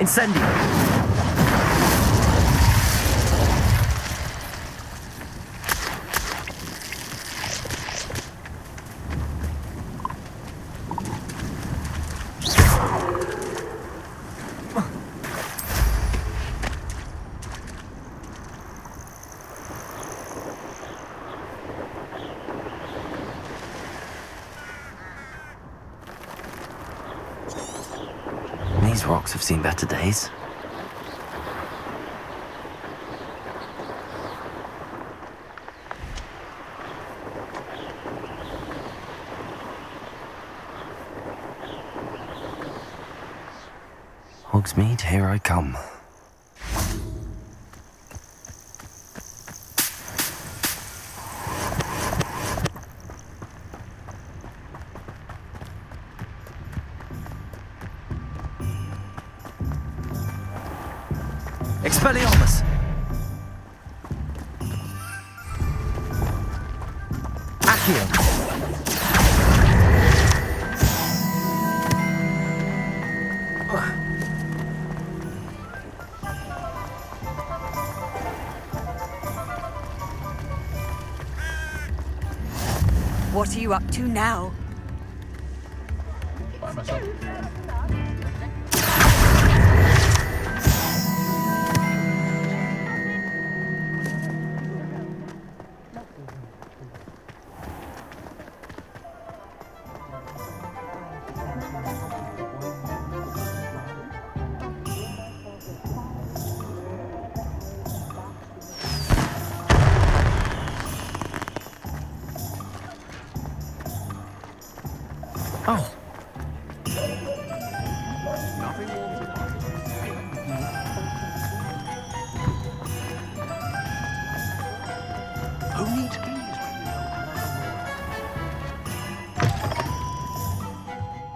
Incendio! These rocks have seen better days. Hogsmeade, here I come. Expelliarmus! Accio! What are you up to now? Oh. Who needs keys?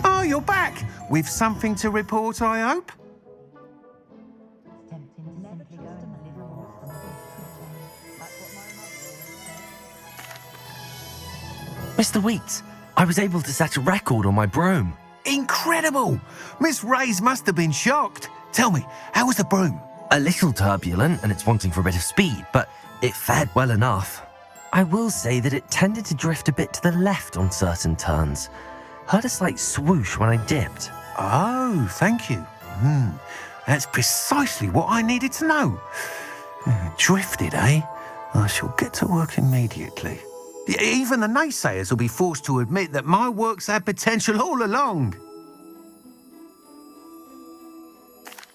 Oh, you're back! With something to report, I hope? Mr. Weeks, I was able to set a record on my broom. Incredible! Miss Reyes must have been shocked. Tell me, how was the broom? A little turbulent and it's wanting for a bit of speed, but it fared well enough. I will say that it tended to drift a bit to the left on certain turns. Heard a slight swoosh when I dipped. Oh, thank you. That's precisely what I needed to know. Drifted, eh? I shall get to work immediately. Even the naysayers will be forced to admit that my work's had potential all along.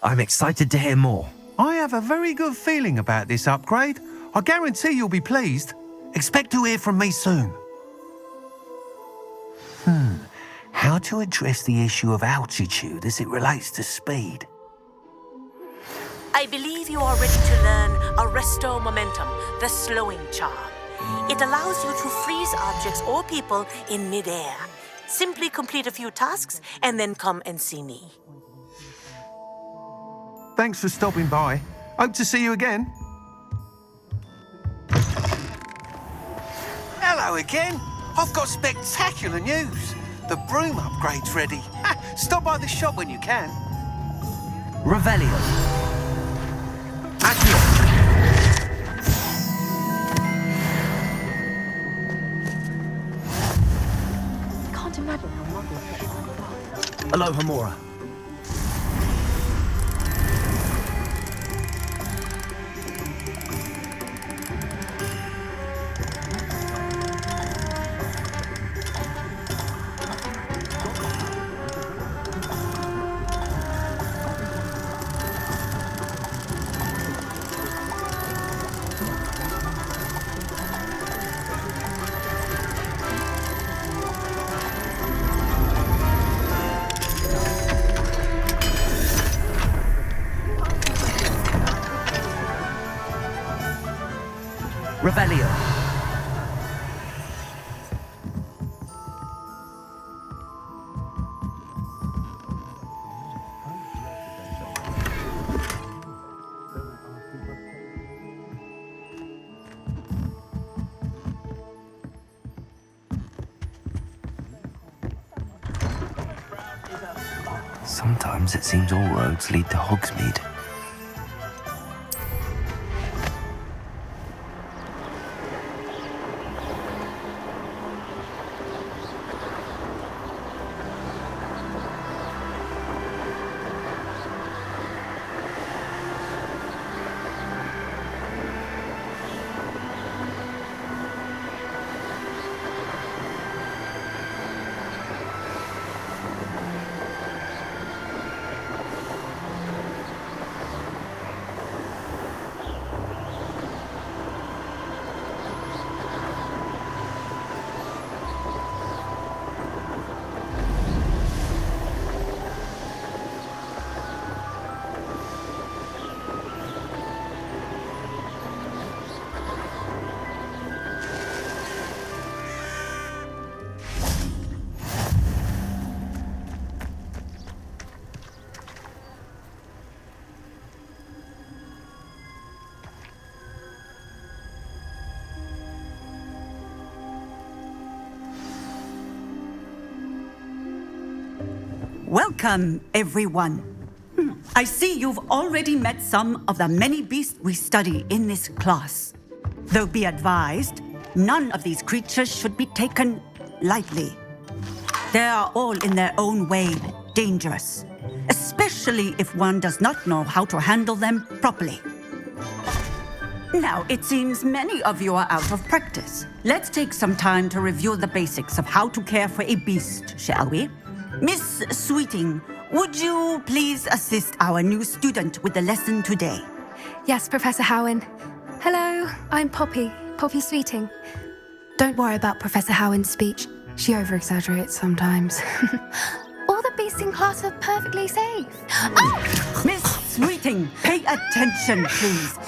I'm excited to hear more. I have a very good feeling about this upgrade. I guarantee you'll be pleased. Expect to hear from me soon. How to address the issue of altitude as it relates to speed? I believe you are ready to learn Arresto Momentum, the slowing charm. It allows you to freeze objects or people in mid-air. Simply complete a few tasks and then come and see me. Thanks for stopping by. Hope to see you again. Hello again. I've got spectacular news. The broom upgrade's ready. Stop by the shop when you can. Revelio. Accio. Can't imagine how lovely it is. Aloha Mora. Revelio. Some Sometimes it seems all roads lead to Hogsmeade. Welcome, everyone. I see you've already met some of the many beasts we study in this class. Though be advised, none of these creatures should be taken lightly. They are all in their own way dangerous, especially if one does not know how to handle them properly. Now, it seems many of you are out of practice. Let's take some time to review the basics of how to care for a beast, shall we? Miss Sweeting, would you please assist our new student with the lesson today? Yes, Professor Howen. Hello, I'm Poppy Sweeting. Don't worry about Professor Howen's speech. She over-exaggerates sometimes. All the beasts in class are perfectly safe. Oh! Miss Sweeting, pay attention, please.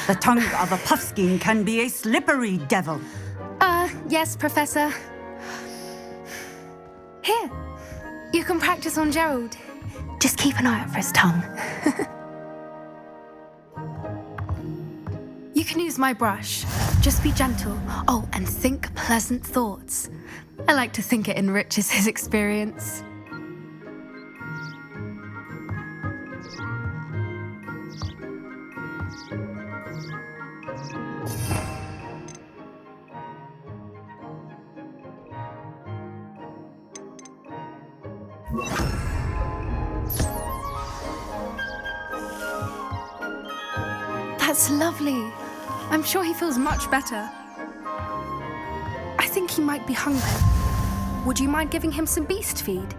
The tongue of a puffskein can be a slippery devil. Yes, Professor. Here, you can practice on Gerald. Just keep an eye out for his tongue. You can use my brush. Just be gentle. Oh, and think pleasant thoughts. I like to think it enriches his experience. That's lovely. I'm sure he feels much better. I think he might be hungry. Would you mind giving him some beast feed?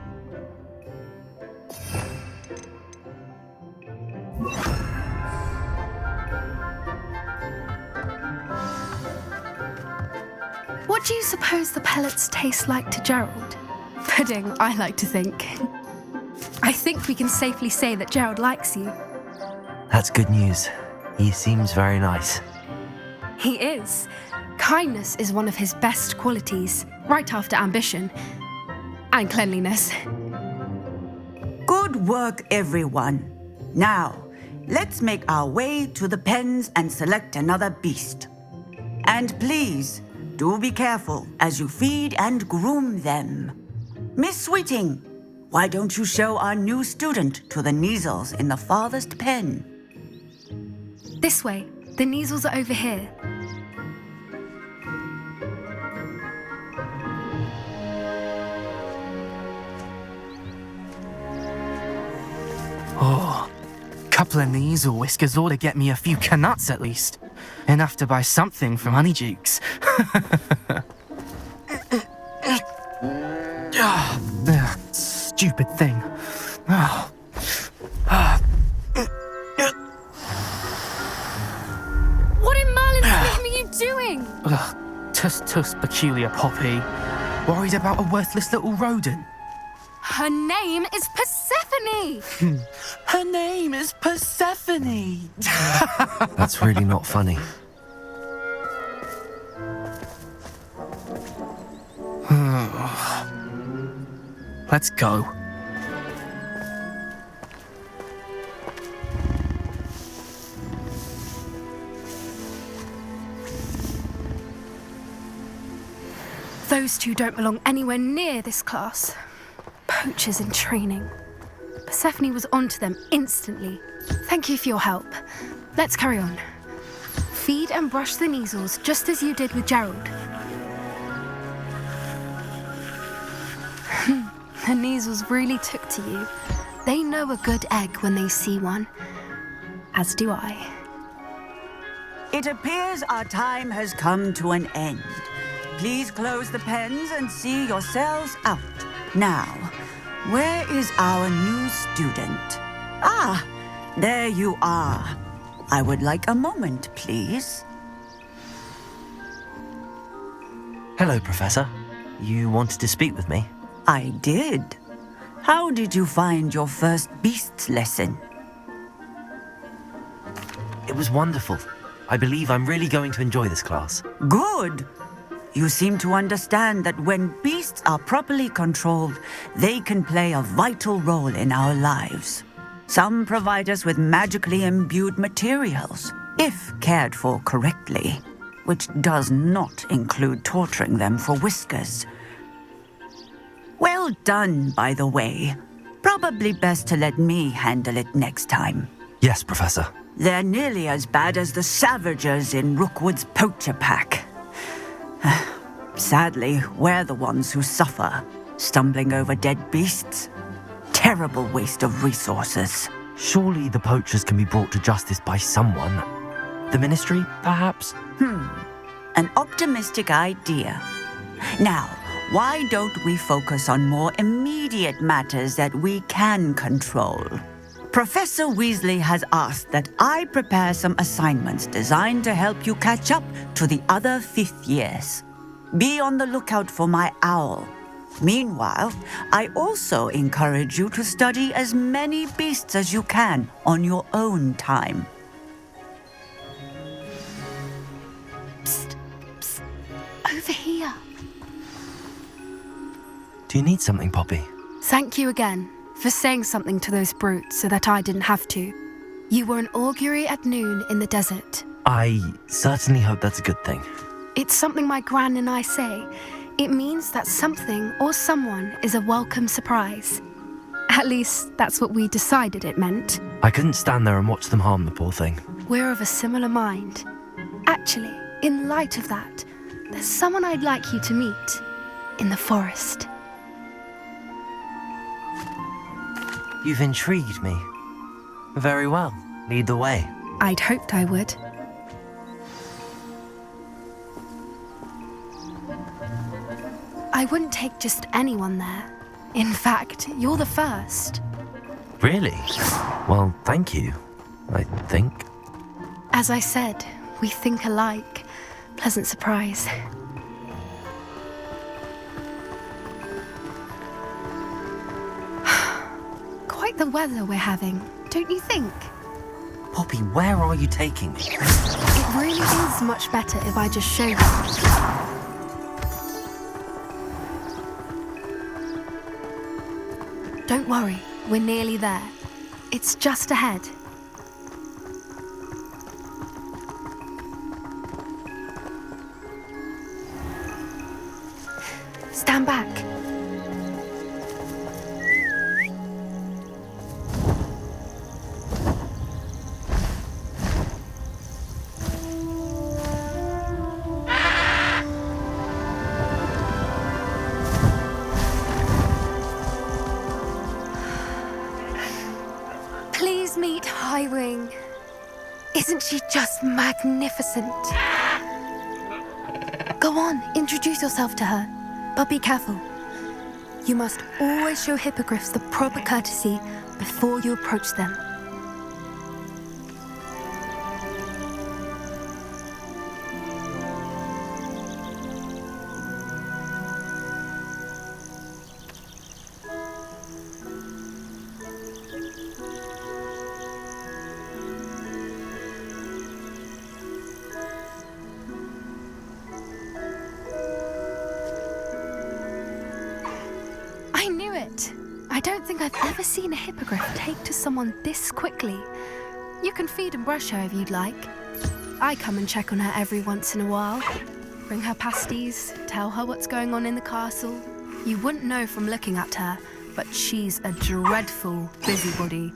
What do you suppose the pellets taste like to Gerald? Pudding, I like to think. I think we can safely say that Gerald likes you. That's good news. He seems very nice. He is. Kindness is one of his best qualities, right after ambition and cleanliness. Good work, everyone. Now, let's make our way to the pens and select another beast. And please, do be careful as you feed and groom them. Miss Sweeting, why don't you show our new student to the Kneazles in the farthest pen? This way. The Kneazles are over here. Oh, couple of Kneazle whiskers ought to get me a few canuts at least. Enough to buy something from Honeydukes. Stupid thing. What in Merlin's name are you doing? Tuss, peculiar Poppy. Worried about a worthless little rodent. Her name is Persephone! Her name is Persephone! That's really not funny. Let's go. Those two don't belong anywhere near this class. Poachers in training. Persephone was onto them instantly. Thank you for your help. Let's carry on. Feed and brush the measles just as you did with Gerald. The measles really took to you. They know a good egg when they see one. As do I. It appears our time has come to an end. Please close the pens and see yourselves out. Now, where is our new student? Ah, there you are. I would like a moment, please. Hello, Professor. You wanted to speak with me? I did. How did you find your first beasts lesson? It was wonderful. I believe I'm really going to enjoy this class. Good. You seem to understand that when beasts are properly controlled, they can play a vital role in our lives. Some provide us with magically imbued materials, if cared for correctly, which does not include torturing them for whiskers. Well done, by the way. Probably best to let me handle it next time. Yes, Professor. They're nearly as bad as the Savagers in Rookwood's poacher pack. Sadly, we're the ones who suffer, stumbling over dead beasts. Terrible waste of resources. Surely the poachers can be brought to justice by someone. The Ministry, perhaps? An optimistic idea. Now, why don't we focus on more immediate matters that we can control? Professor Weasley has asked that I prepare some assignments designed to help you catch up to the other 5th years. Be on the lookout for my owl. Meanwhile, I also encourage you to study as many beasts as you can on your own time. Psst, psst. Over here. Do you need something, Poppy? Thank you again for saying something to those brutes so that I didn't have to. You were an augury at noon in the desert. I certainly hope that's a good thing. It's something my gran and I say. It means that something or someone is a welcome surprise. At least, that's what we decided it meant. I couldn't stand there and watch them harm the poor thing. We're of a similar mind. Actually, in light of that, there's someone I'd like you to meet in the forest. You've intrigued me. Very well. Lead the way. I'd hoped I would. I wouldn't take just anyone there. In fact, you're the first. Really? Well, thank you, I think. As I said, we think alike. Pleasant surprise. Quite the weather we're having, don't you think? Poppy, where are you taking me? It really is much better if I just show you. Don't worry, we're nearly there. It's just ahead. Stand back. Please meet Highwing. Isn't she just magnificent? Go on, introduce yourself to her. But be careful. You must always show hippogriffs the proper courtesy before you approach them. I knew it! I don't think I've ever seen a hippogriff take to someone this quickly. You can feed and brush her if you'd like. I come and check on her every once in a while. Bring her pasties, tell her what's going on in the castle. You wouldn't know from looking at her, but she's a dreadful busybody.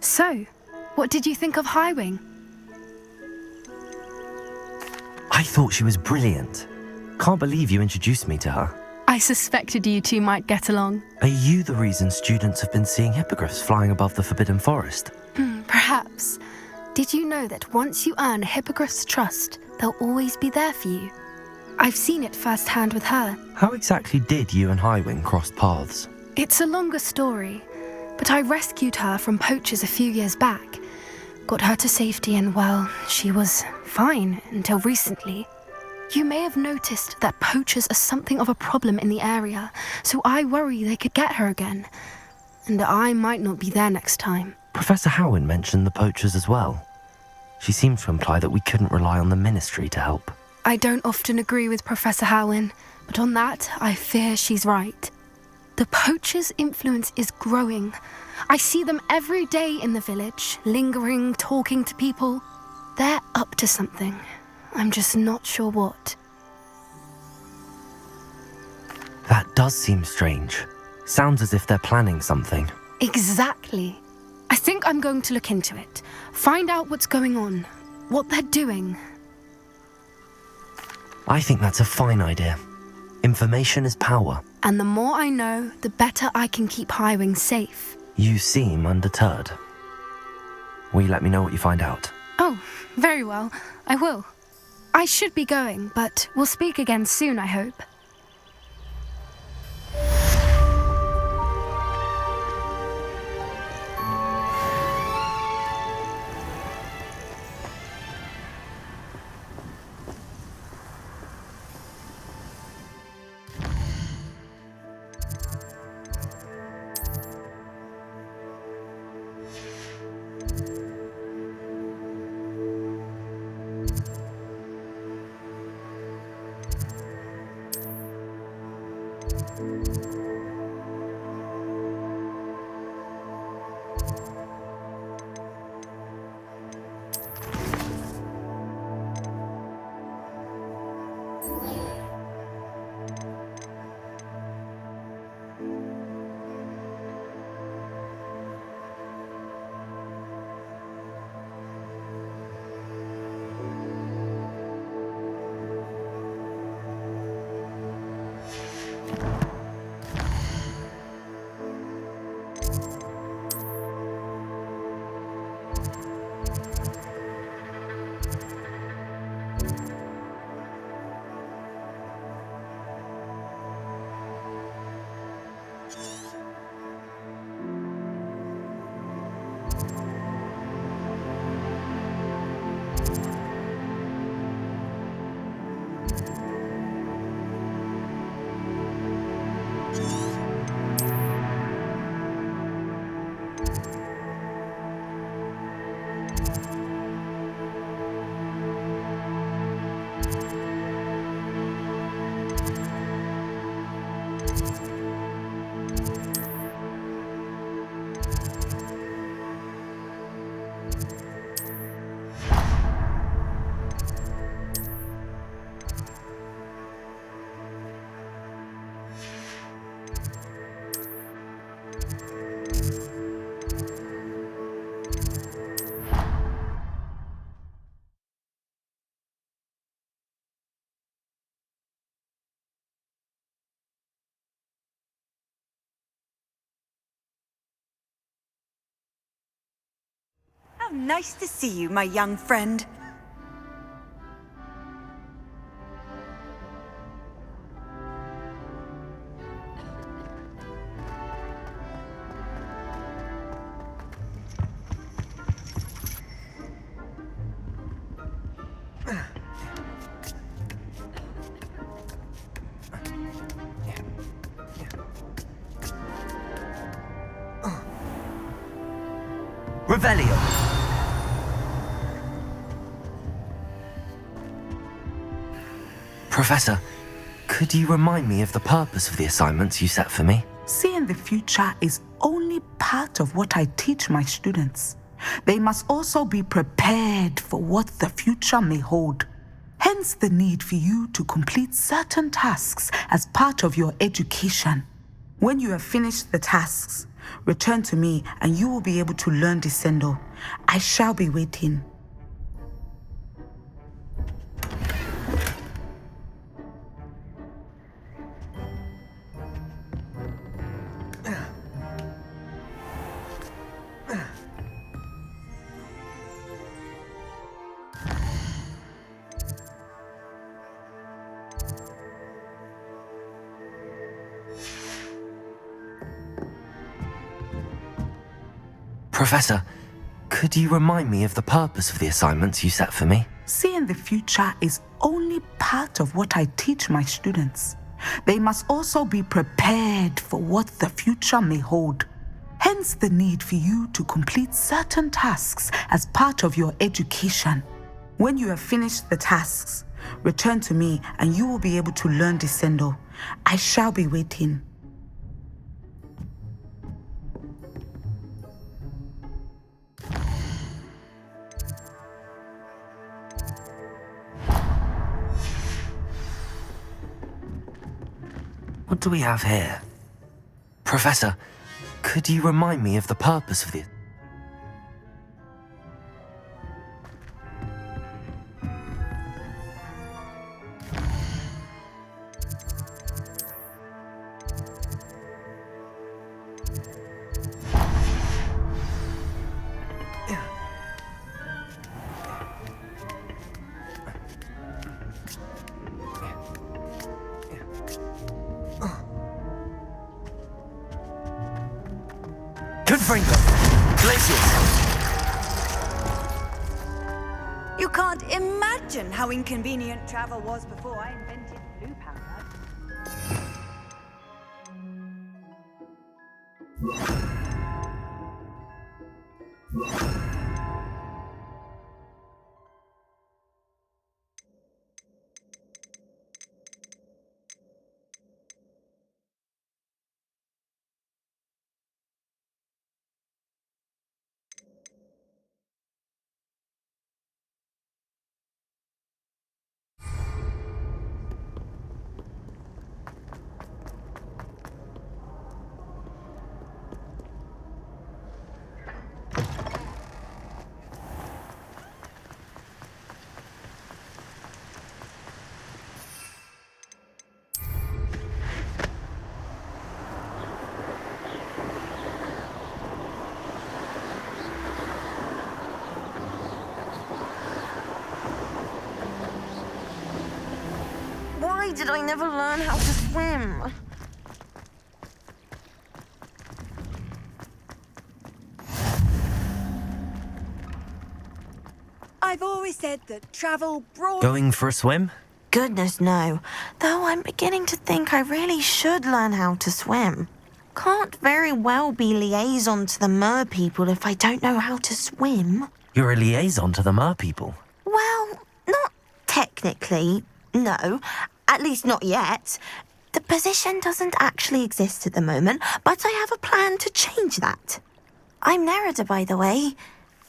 So, what did you think of Highwing? I thought she was brilliant. Can't believe you introduced me to her. I suspected you two might get along. Are you the reason students have been seeing hippogriffs flying above the Forbidden Forest? Perhaps. Did you know that once you earn a hippogriff's trust, they'll always be there for you? I've seen it firsthand with her. How exactly did you and Highwing cross paths? It's a longer story, but I rescued her from poachers a few years back. Got her to safety and, well, she was fine until recently. You may have noticed that poachers are something of a problem in the area, so I worry they could get her again. And I might not be there next time. Professor Howin mentioned the poachers as well. She seemed to imply that we couldn't rely on the ministry to help. I don't often agree with Professor Howin, but on that, I fear she's right. The poachers' influence is growing. I see them every day in the village, lingering, talking to people. They're up to something. I'm just not sure what. That does seem strange. Sounds as if they're planning something. Exactly. I think I'm going to look into it. Find out what's going on, what they're doing. I think that's a fine idea. Information is power. And the more I know, the better I can keep Highwing safe. You seem undeterred. Will you let me know what you find out? Oh, very well. I will. I should be going, but we'll speak again soon, I hope. How nice to see you, my young friend. Revelio! Professor, could you remind me of the purpose of the assignments you set for me? Seeing the future is only part of what I teach my students. They must also be prepared for what the future may hold. Hence the need for you to complete certain tasks as part of your education. When you have finished the tasks, return to me and you will be able to learn Descendo. I shall be waiting. Professor, could you remind me of the purpose of the assignments you set for me? Seeing the future is only part of what I teach my students. They must also be prepared for what the future may hold. Hence the need for you to complete certain tasks as part of your education. When you have finished the tasks, return to me and you will be able to learn Descendo. I shall be waiting. What do we have here? Professor, could you remind me of the purpose of the... Confringo! Glaciers! You can't imagine how inconvenient travel was before I invented blue powder. Why did I never learn how to swim? I've always said that travel brought... Going for a swim? Goodness, no. Though I'm beginning to think I really should learn how to swim. Can't very well be liaison to the mer people if I don't know how to swim. You're a liaison to the mer people. Well, not technically, no. At least not yet. The position doesn't actually exist at the moment, but I have a plan to change that. I'm Nerida, by the way.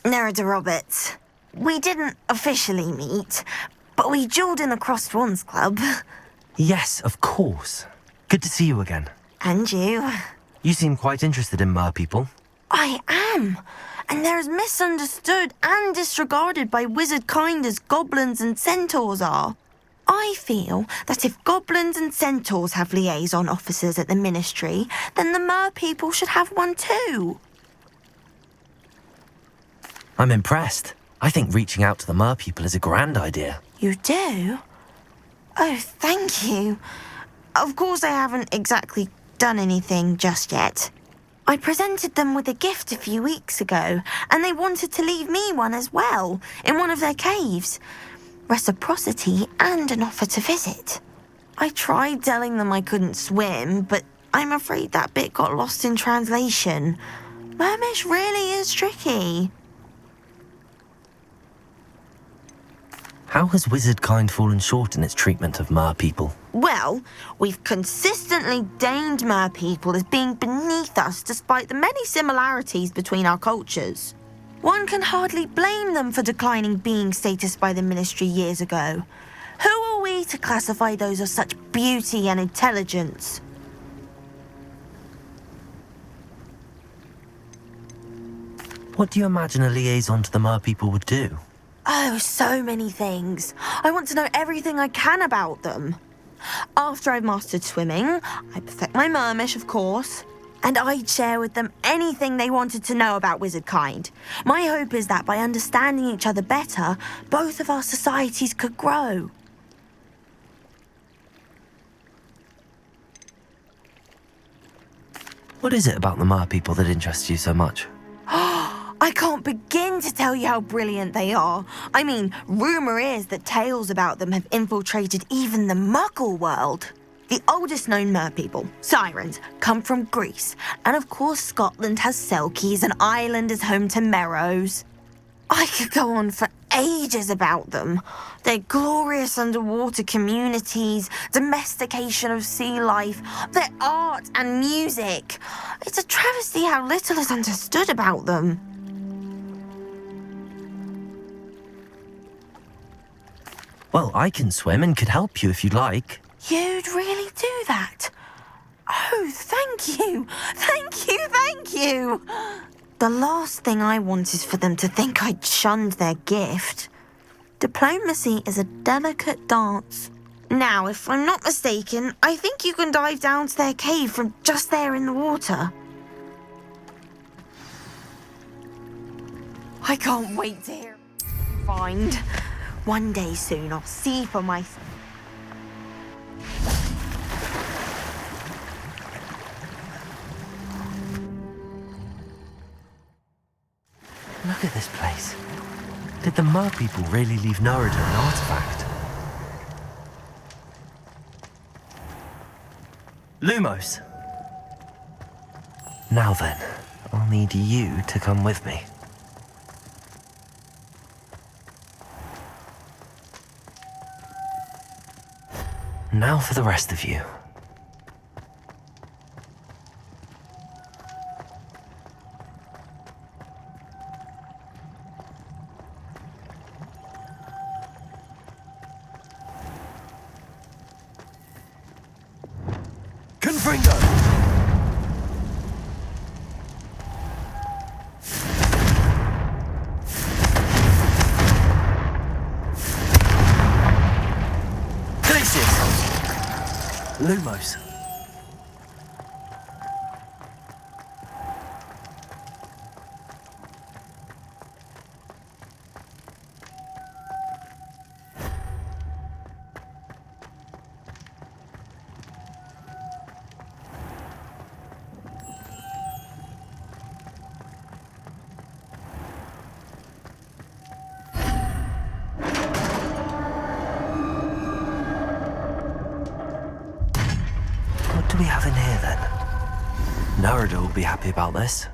Nerida Roberts. We didn't officially meet, but we duelled in the Crossed Wands Club. Yes, of course. Good to see you again. And you. You seem quite interested in mer people. I am. And they're as misunderstood and disregarded by wizard kind as goblins and centaurs are. I feel that if goblins and centaurs have liaison officers at the ministry, then the mer people should have one too. I'm impressed. I think reaching out to the mer people is a grand idea. You do? Oh, thank you. Of course I haven't exactly done anything just yet. I presented them with a gift a few weeks ago, and they wanted to leave me one as well, in one of their caves. Reciprocity and an offer to visit. I tried telling them I couldn't swim, but I'm afraid that bit got lost in translation. Mermish really is tricky. How has wizardkind fallen short in its treatment of mer people? Well, we've consistently deemed mer people as being beneath us despite the many similarities between our cultures. One can hardly blame them for declining being status by the Ministry years ago. Who are we to classify those of such beauty and intelligence? What do you imagine a liaison to the mer people would do? Oh, so many things. I want to know everything I can about them. After I've mastered swimming, I perfect my mermish, of course, and I'd share with them anything they wanted to know about wizardkind. My hope is that by understanding each other better, both of our societies could grow. What is it about the mer people that interests you so much? I can't begin to tell you how brilliant they are. I mean, rumour is that tales about them have infiltrated even the Muggle world. The oldest known mer people, sirens, come from Greece. And of course Scotland has Selkies and Ireland is home to Merrows. I could go on for ages about them. Their glorious underwater communities, domestication of sea life, their art and music. It's a travesty how little is understood about them. Well, I can swim and could help you if you'd like. You'd really do that? Oh, thank you! Thank you, thank you! The last thing I want is for them to think I'd shunned their gift. Diplomacy is a delicate dance. Now, if I'm not mistaken, I think you can dive down to their cave from just there in the water. I can't wait to hear find. One day soon, I'll see for myself. Look at this place. Did the mer people really leave Narada an artifact? Lumos! Now then, I'll need you to come with me. Now for the rest of you. Confringo! Lumos. What do we have in here then? Narada will be happy about this.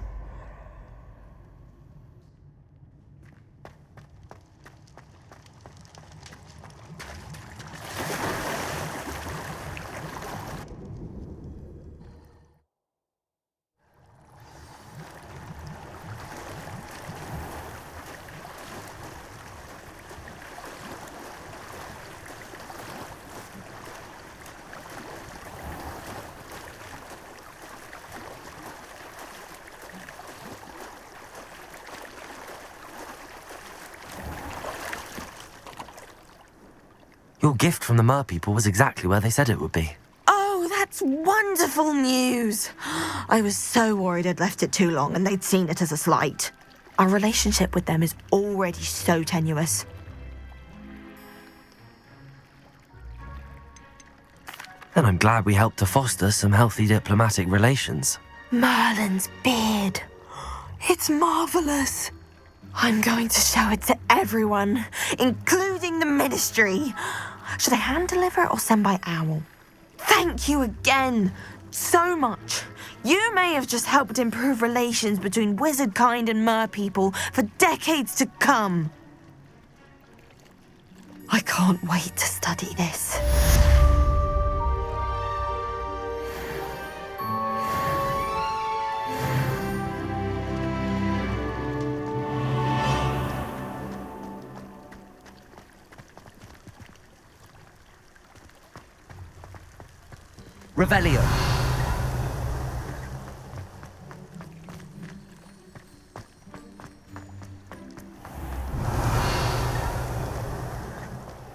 Your gift from the mer people was exactly where they said it would be. Oh, that's wonderful news! I was so worried I'd left it too long and they'd seen it as a slight. Our relationship with them is already so tenuous. And I'm glad we helped to foster some healthy diplomatic relations. Merlin's beard. It's marvellous. I'm going to show it to everyone, including the Ministry. Should I hand deliver it or send by owl? Thank you again so much. You may have just helped improve relations between wizardkind and mer people for decades to come. I can't wait to study this. Revelio.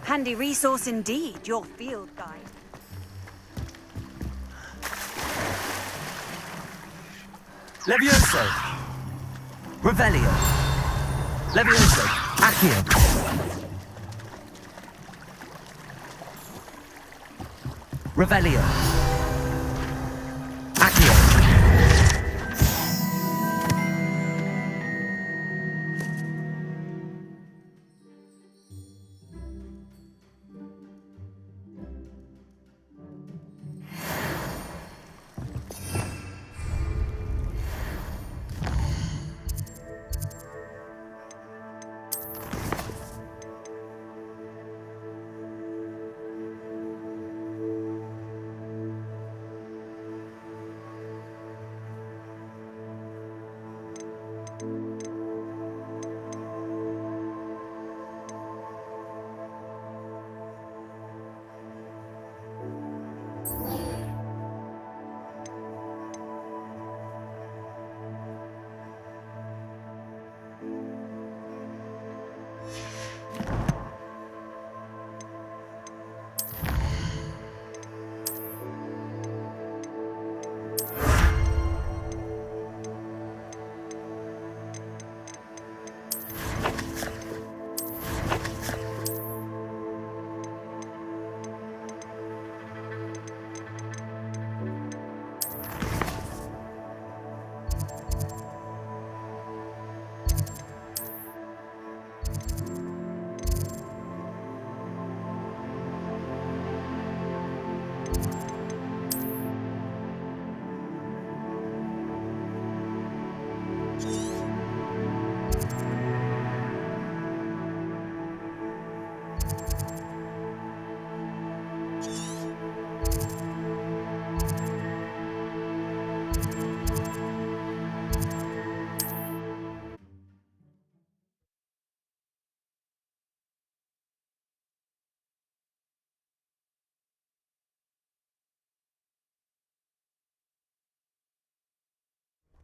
Handy resource indeed, your field guide. Levioso. Revelio. Levioso. Accio. Revelio. Accio.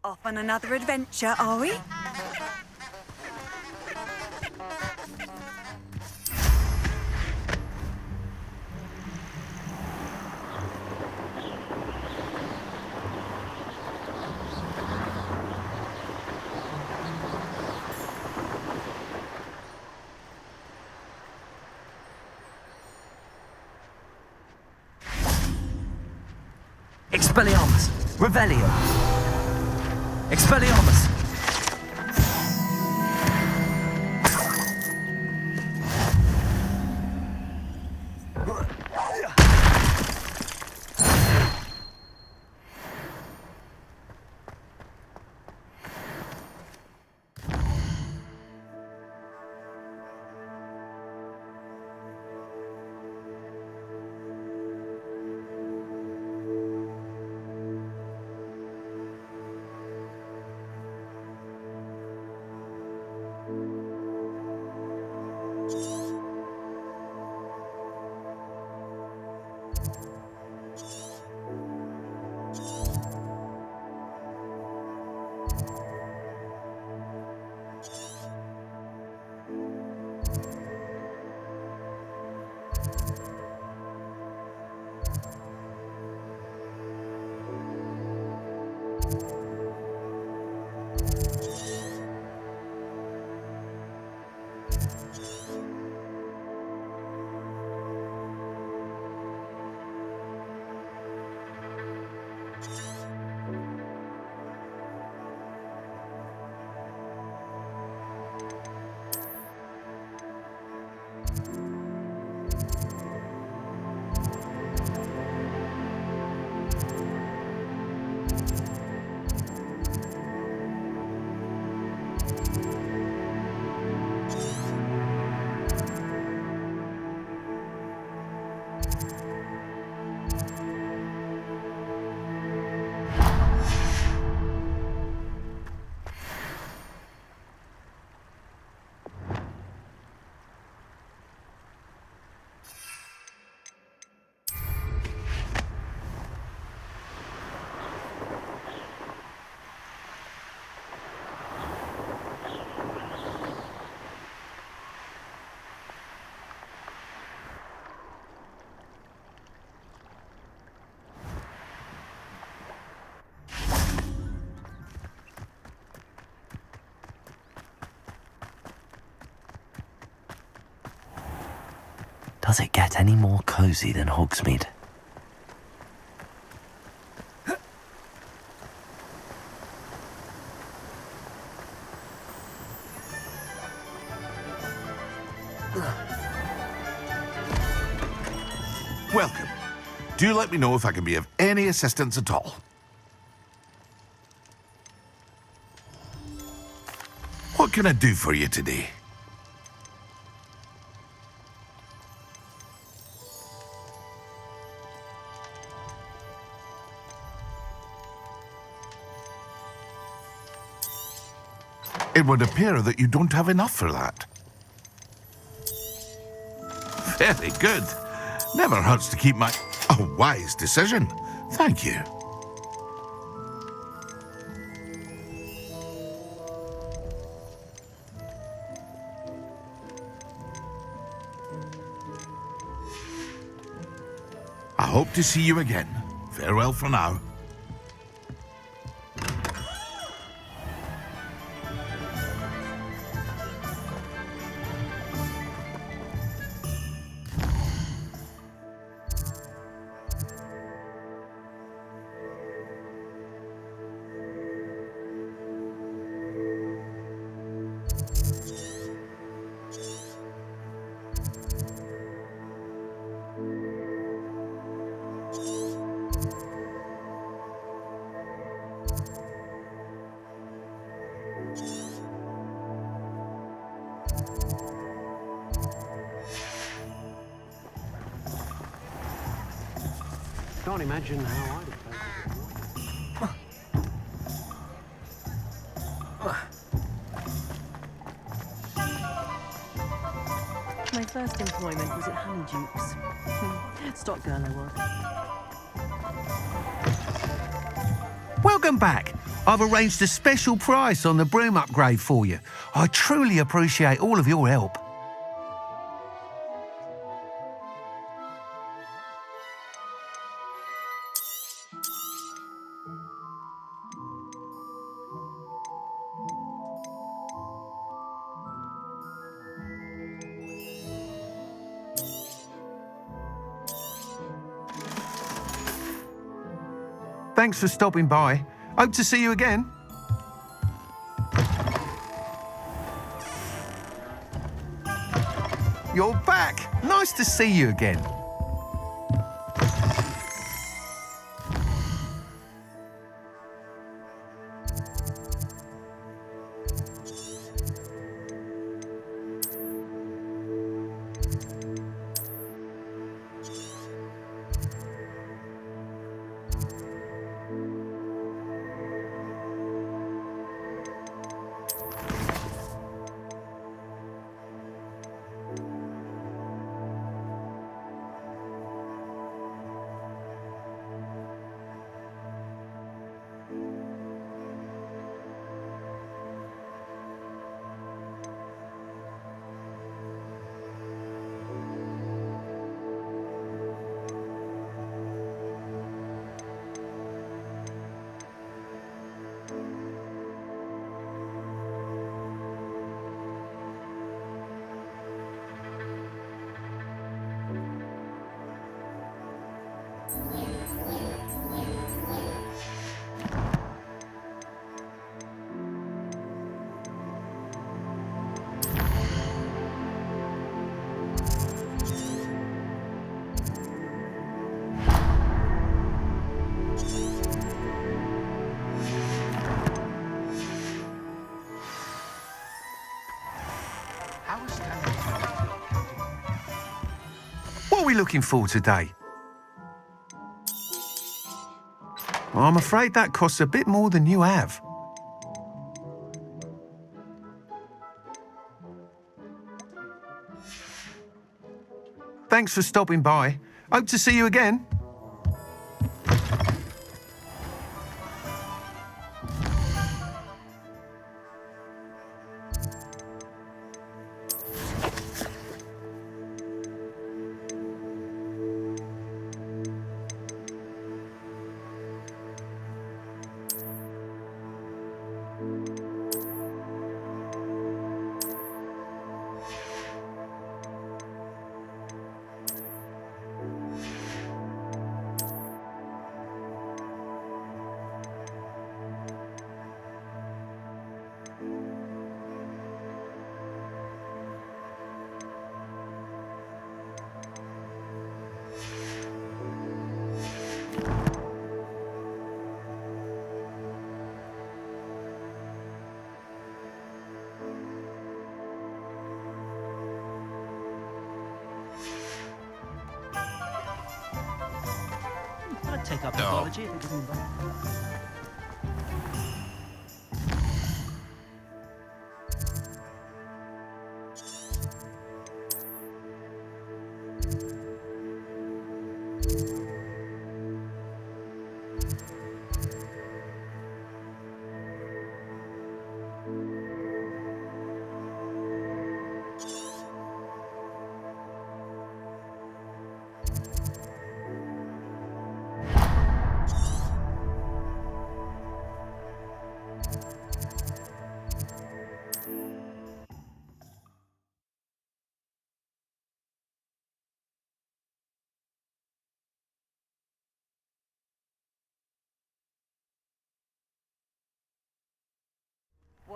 Off on another adventure, are we? Expelliarmus. Revelio. Expelliarmus. Does it get any more cosy than Hogsmeade? Welcome. Do let me know if I can be of any assistance at all. What can I do for you today? It would appear that you don't have enough for that. Very good. Never hurts to keep my... A wise decision. Thank you. I hope to see you again. Farewell for now. Can't imagine how I'd have felt. My first employment was at Honeydukes. Stock girl I was. Welcome back. I've arranged a special price on the broom upgrade for you. I truly appreciate all of your help. Thanks for stopping by. Hope to see you again. You're back. Nice to see you again. What are we looking for today? Well, I'm afraid that costs a bit more than you have. Thanks for stopping by. Hope to see you again. take up pathology if it doesn't involve.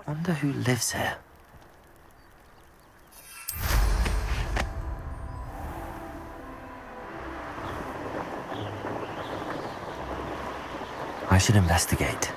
Wonder who lives here. I should investigate.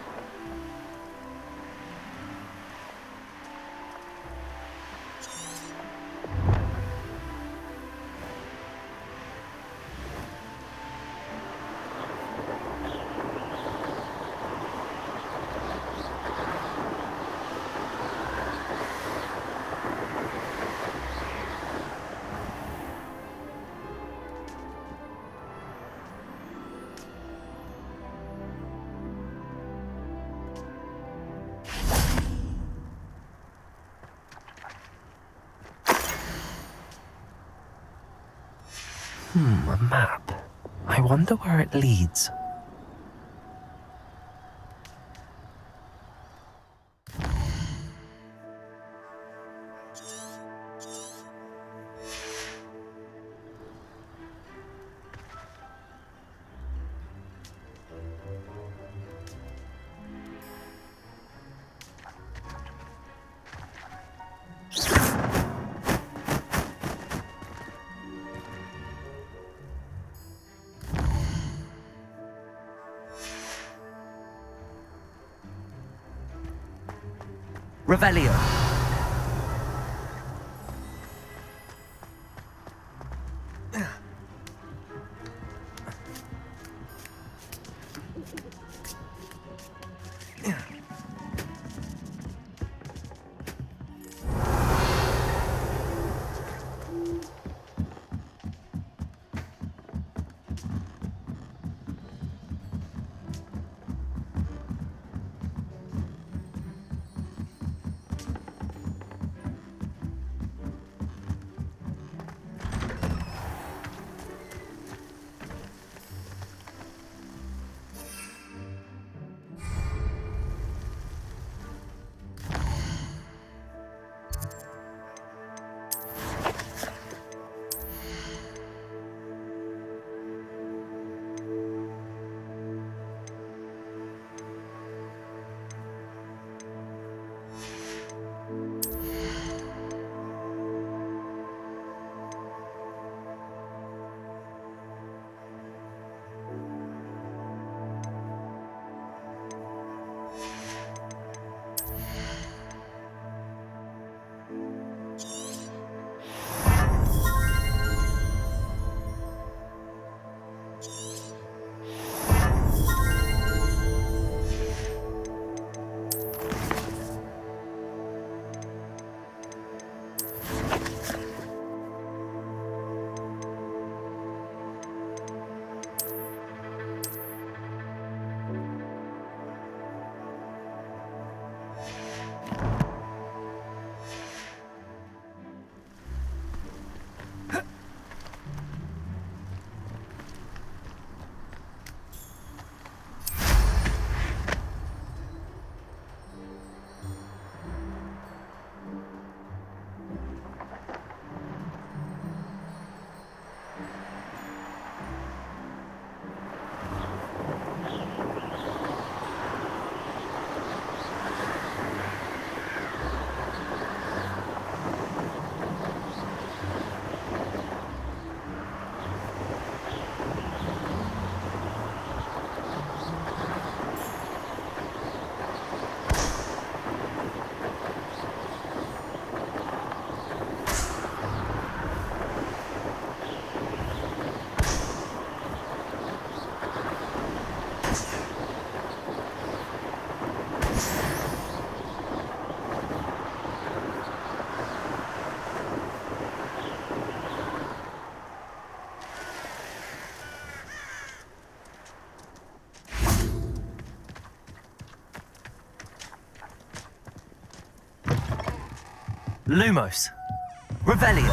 A map. I wonder where it leads. Revelio. Lumos. Revelio.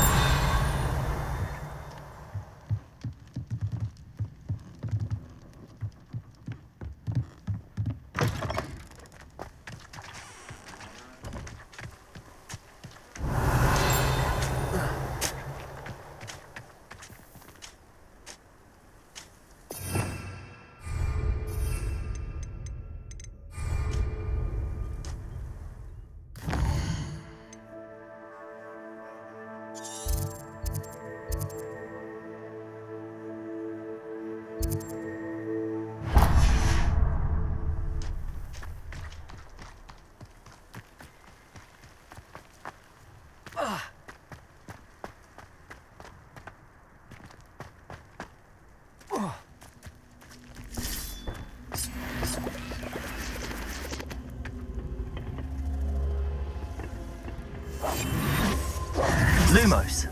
Lumos.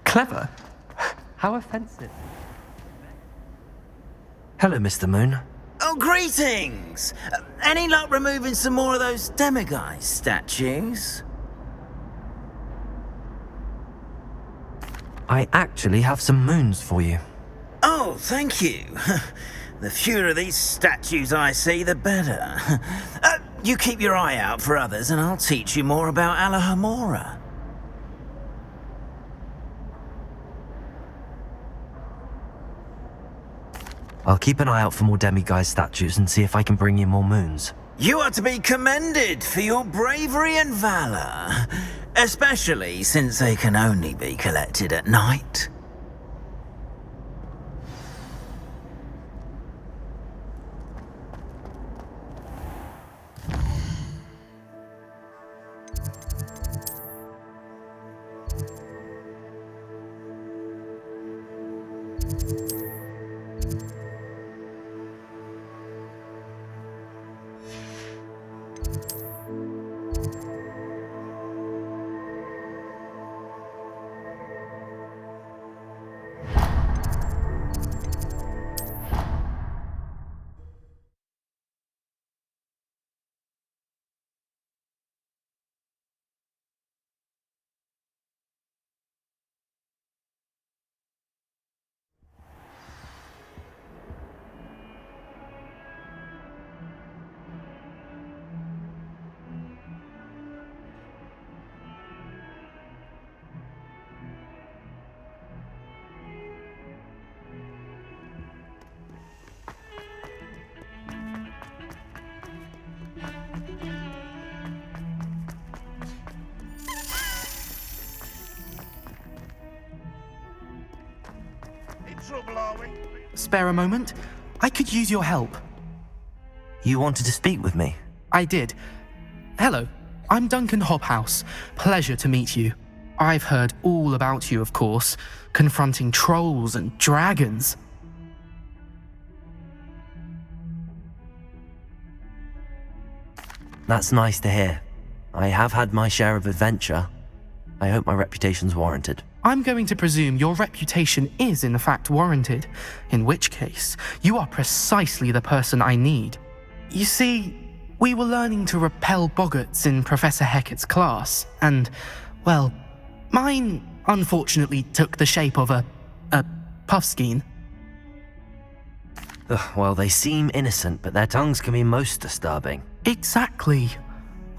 Clever? How offensive. Hello, Mr. Moon. Oh, greetings! Any luck removing some more of those demiguise statues? I actually have some moons for you. Oh, thank you. The fewer of these statues I see, the better. You keep your eye out for others and I'll teach you more about Alohomora. I'll keep an eye out for more demiguise statues and see if I can bring you more moons. You are to be commended for your bravery and valour, especially since they can only be collected at night. Spare a moment? I could use your help. You wanted to speak with me? I did. Hello, I'm Duncan Hobhouse. Pleasure to meet you. I've heard all about you, of course, confronting trolls and dragons. That's nice to hear. I have had my share of adventure. I hope my reputation's warranted. I'm going to presume your reputation is in fact warranted, in which case, you are precisely the person I need. You see, We were learning to repel boggarts in Professor Hecat's class, and, well, mine unfortunately took the shape of a puffskein. Well, they seem innocent, but their tongues can be most disturbing. Exactly.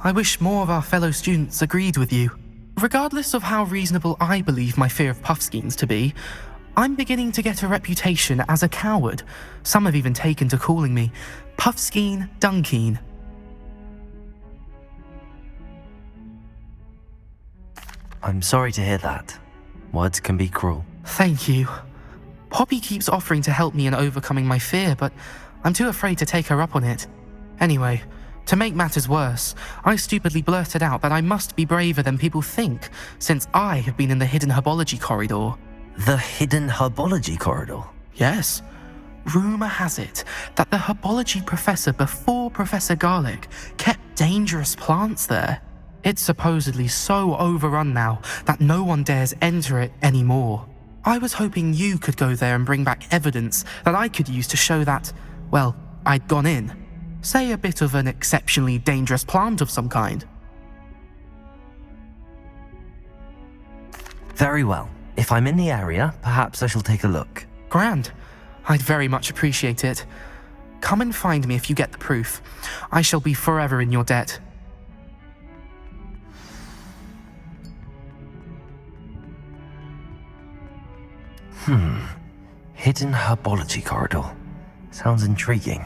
I wish more of our fellow students agreed with you. Regardless of how reasonable I believe my fear of puffskeins to be, I'm beginning to get a reputation as a coward. Some have even taken to calling me Puffskein Dunkeen. I'm sorry to hear that. Words can be cruel. Thank you. Poppy keeps offering to help me in overcoming my fear, but I'm too afraid to take her up on it. Anyway, to make matters worse, I stupidly blurted out that I must be braver than people think, since I have been in the hidden herbology corridor. The hidden herbology corridor? Yes. Rumour has it that the herbology professor before Professor Garlic kept dangerous plants there. It's supposedly so overrun now that no one dares enter it anymore. I was hoping you could go there and bring back evidence that I could use to show that, well, I'd gone in. Say a bit of an exceptionally dangerous plant of some kind. Very well. If I'm in the area, perhaps I shall take a look. Grand. I'd very much appreciate it. Come and find me if you get the proof. I shall be forever in your debt. Hidden herbology corridor. Sounds intriguing.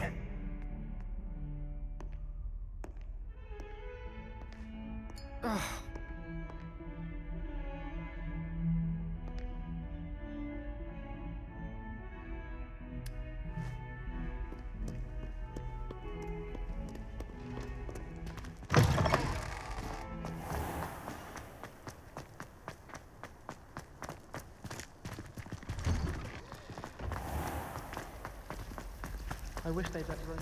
I wish they'd let run.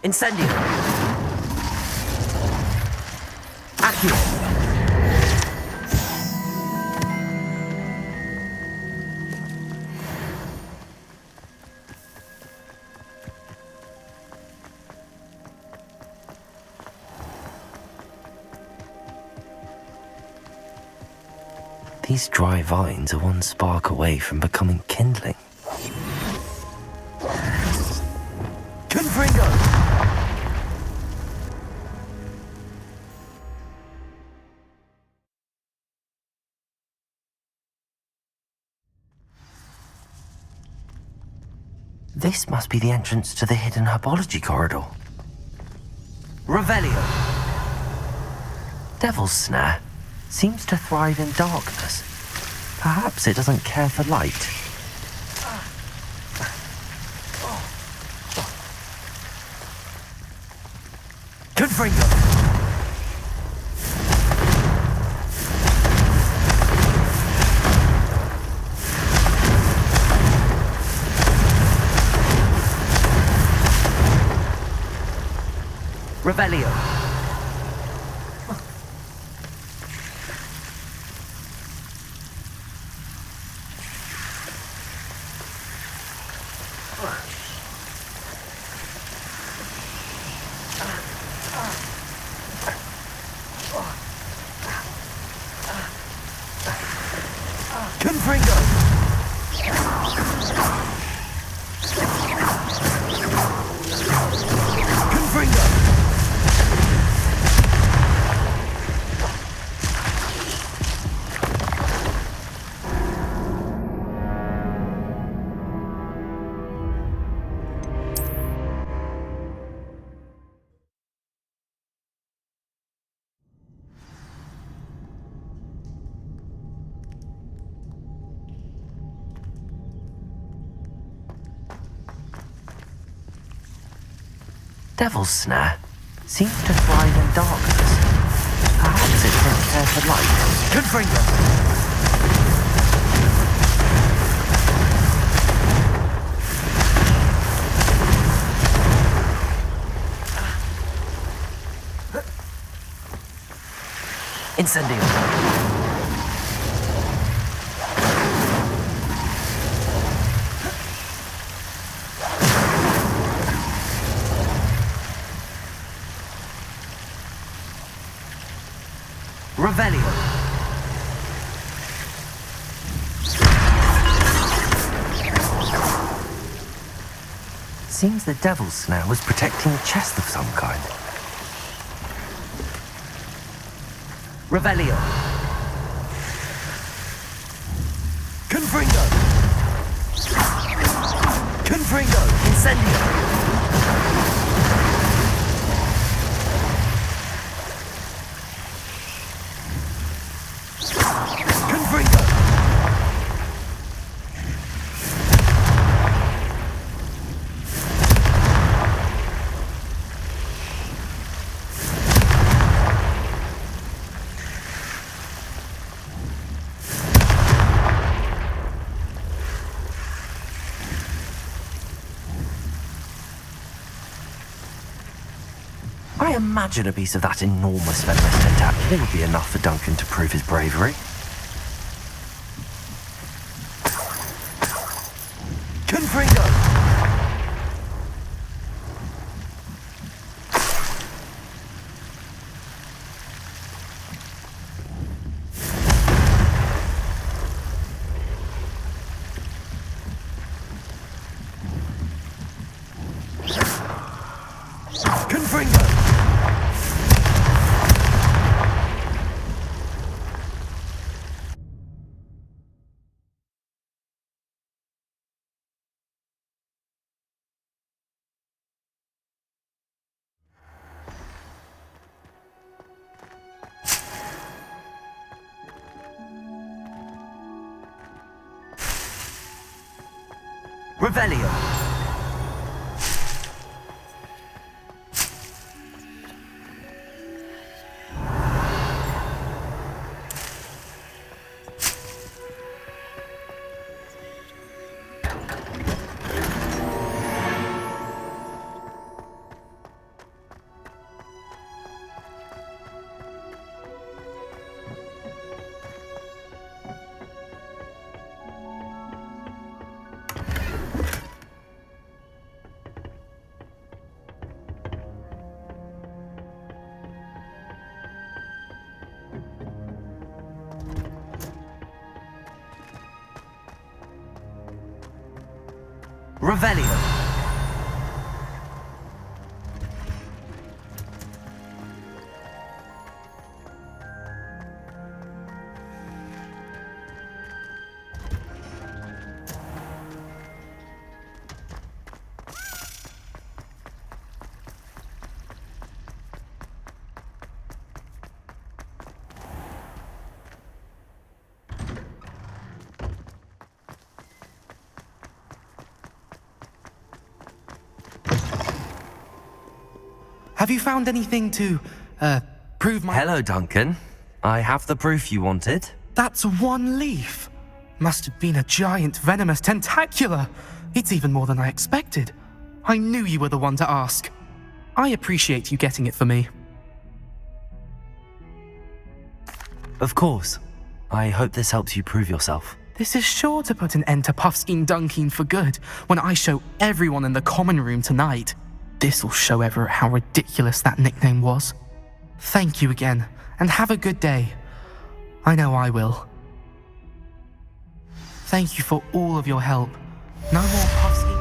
Incendio! Accio! These dry vines are one spark away from becoming kindling. Confringo! This must be the entrance to the hidden herbology corridor. Revelio. Devil's Snare seems to thrive in darkness. Perhaps it doesn't care for light. Confringo. Revelio. Confringo. Confringo. Devil's Snare seems to thrive in darkness. Perhaps it doesn't care for light. Confringo! Incendio. Revelio. Seems the Devil's Snare was protecting a chest of some kind. Revelio. Confringo. Confringo. Incendio. I imagine a piece of that enormous venomous tentacle would be enough for Duncan to prove his bravery. Confringo! Confringo! Revelio. Revelio. Have you found anything to, prove my... Hello, Duncan. I have the proof you wanted. That's one leaf. Must have been a giant venomous tentacula. It's even more than I expected. I knew you were the one to ask. I appreciate you getting it for me. Of course. I hope this helps you prove yourself. This is sure to put an end to Puffskein Dunkeen for good when I show everyone in the common room tonight. This'll show Everett how ridiculous that nickname was. Thank you again, and have a good day. I know I will. Thank you for all of your help. No more Puffskein.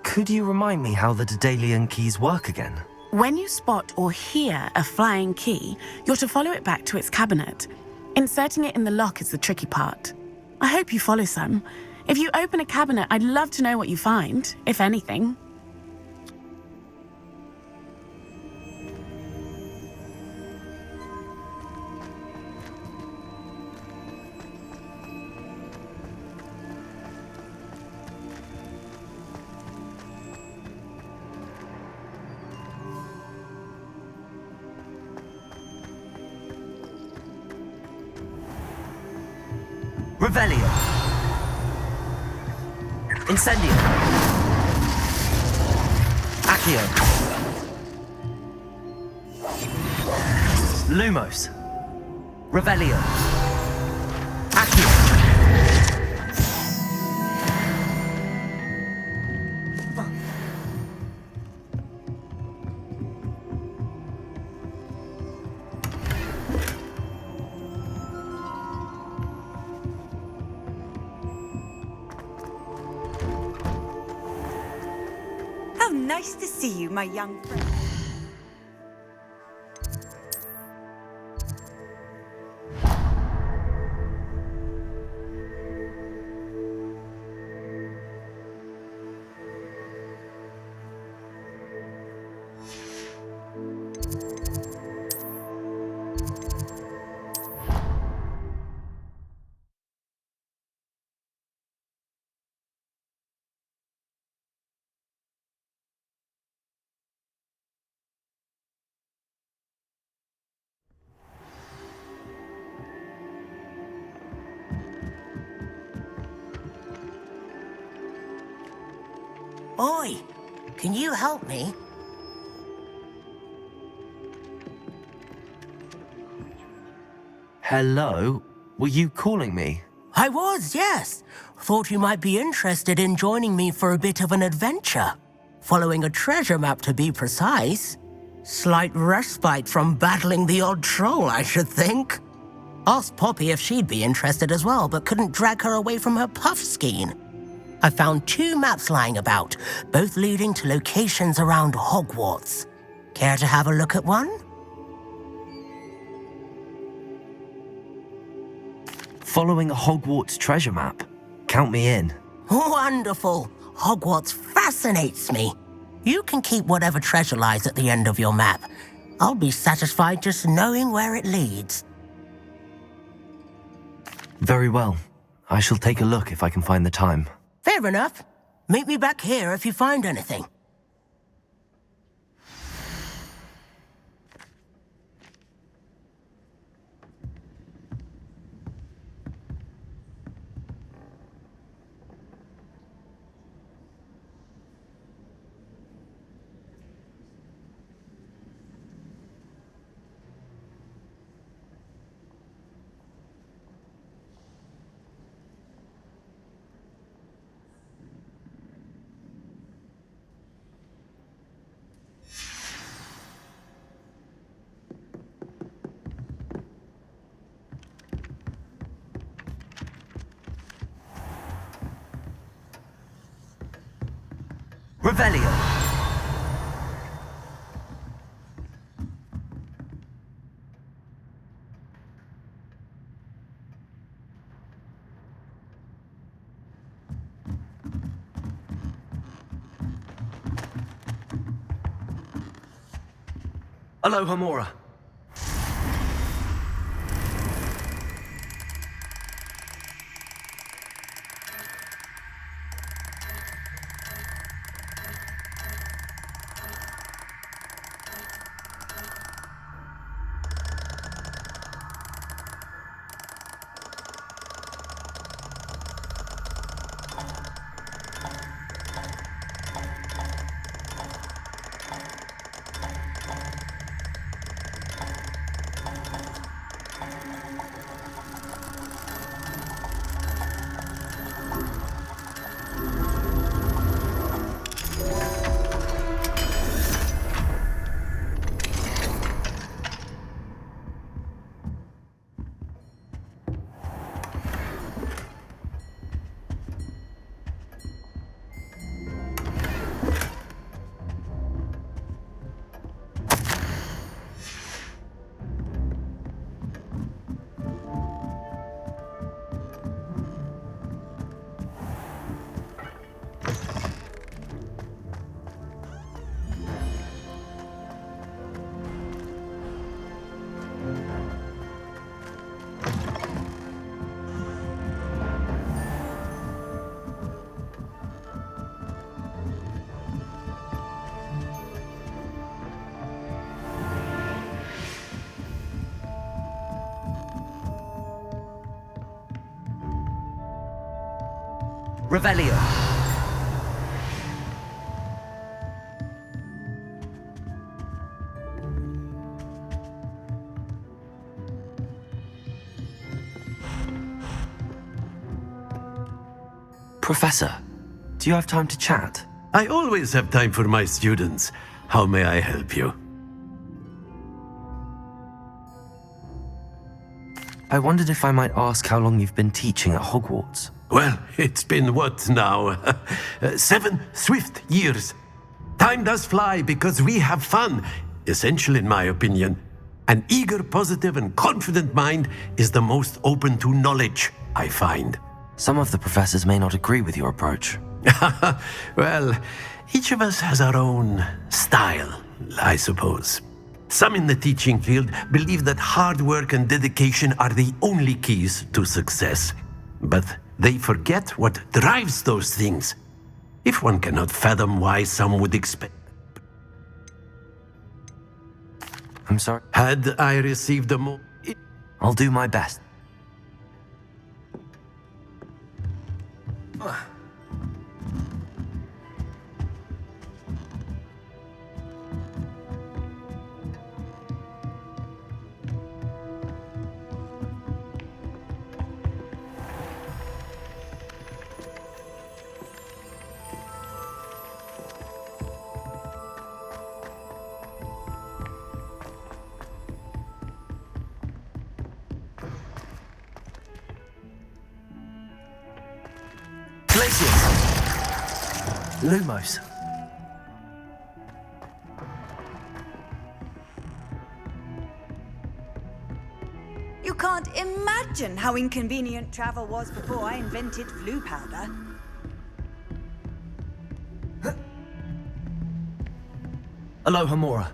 Could you remind me how the Daedalian keys work again? When you spot or hear a flying key, you're to follow it back to its cabinet. Inserting it in the lock is the tricky part. I hope you follow some. If you open a cabinet, I'd love to know what you find, if anything. Revelio. Incendio. Accio. Lumos. Revelio. Accio. How nice to see you, my young friend. Oi, can you help me? Hello? Were you calling me? I was, yes. Thought you might be interested in joining me for a bit of an adventure. Following a treasure map, to be precise. Slight respite from battling the odd troll, I should think. Asked Poppy if she'd be interested as well, but couldn't drag her away from her puff skein. I found 2 maps lying about, both leading to locations around Hogwarts. Care to have a look at one? Following a Hogwarts treasure map. Count me in. Wonderful. Hogwarts fascinates me. You can keep whatever treasure lies at the end of your map. I'll be satisfied just knowing where it leads. Very well. I shall take a look if I can find the time. Fair enough. Meet me back here if you find anything. Revelio. Alohomora. Revelio. Professor, do you have time to chat? I always have time for my students. How may I help you? I wondered if I might ask how long you've been teaching at Hogwarts. Well, it's been what now? 7 swift years. Time does fly because we have fun. Essential in my opinion. An eager, positive, and confident mind is the most open to knowledge, I find. Some of the professors may not agree with your approach. Well, each of us has our own style, I suppose. Some in the teaching field believe that hard work and dedication are the only keys to success. But they forget what drives those things. If one cannot fathom why some would expect... I'm sorry? Had I received a more... I'll do my best. Lumos. You can't imagine how inconvenient travel was before I invented flu powder. Alohomora.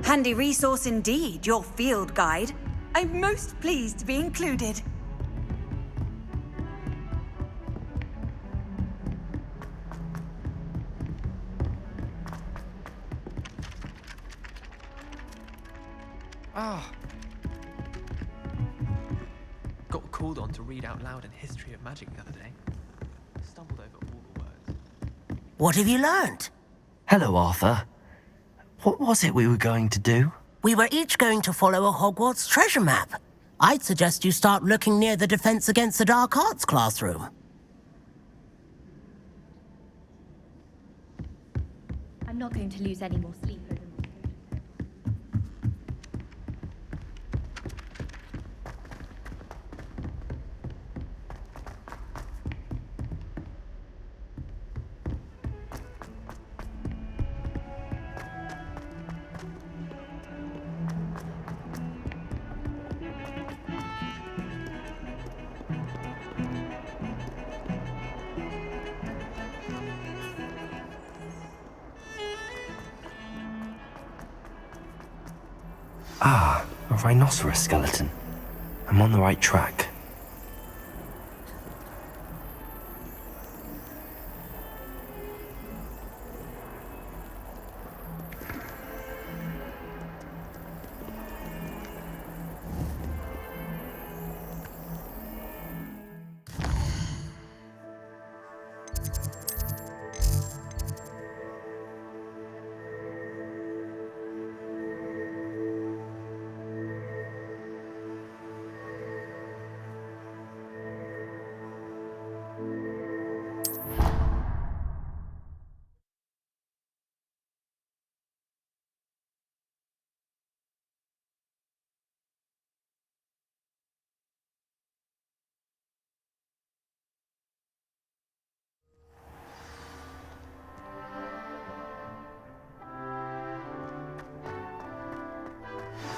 Handy resource indeed, your field guide. I'm most pleased to be included. Got called on to read out loud a history of magic the other day. Stumbled over all the words. What have you learned? Hello, Arthur. What was it we were going to do? We were each going to follow a Hogwarts treasure map. I'd suggest you start looking near the Defense Against the Dark Arts classroom. I'm not going to lose any more sleep over this. Ah, a rhinoceros skeleton. I'm on the right track.